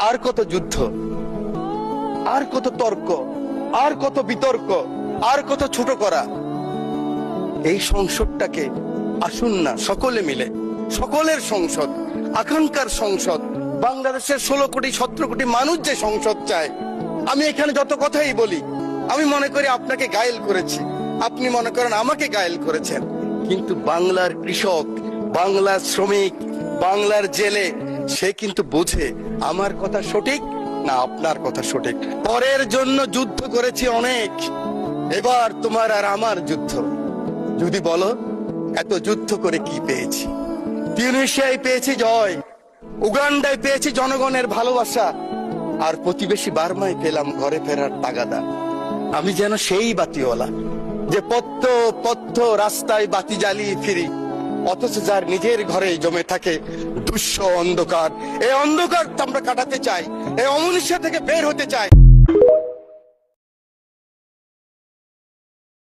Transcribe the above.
আর কত যুদ্ধ, আর কত তর্ক, আর কত বিতর্ক, আর কত ছোট করা। এই সংসদটাকে আসুন না সকলে মিলে, সকলের সংসদ, আকাঙ্ক্ষার সংসদ, বাংলাদেশের 16 কোটি 17 কোটি মানুষ যে সংসদ চায়। আমি এখানে যত কথাই বলি, আমি মনে করি আপনাকে ঘায়েল করেছি, আপনি মনে করেন আমাকে ঘায়েল করেছেন, কিন্তু বাংলার কৃষক, বাংলার শ্রমিক, বাংলার জেলে সে কিন্তু বোঝে আমার কথা সঠিক না আপনার কথা সঠিক। পরের জন্য যুদ্ধ করেছি অনেক, এবার তোমার আর আমার যুদ্ধ। যদি বলো এত যুদ্ধ করে কি পেয়েছি? তিউনিসিয়ায় পেয়েছি জয়, উগান্ডায় পেয়েছি জনগণের ভালোবাসা, আর প্রতিবেশী বার্মায় পেলাম ঘরে ফেরার তাগাদা। আমি যেন সেই বাতিওয়ালা যে পত্ত পত্ত রাস্তায় বাতি জ্বালিয়ে ফিরি, অথচ যার নিজের ঘরে জমে থাকে দুঃস্ব অন্ধকার। এই অন্ধকার আমরা কাটাতে চাই, এই অমনুষ্য থেকে বের হতে চাই।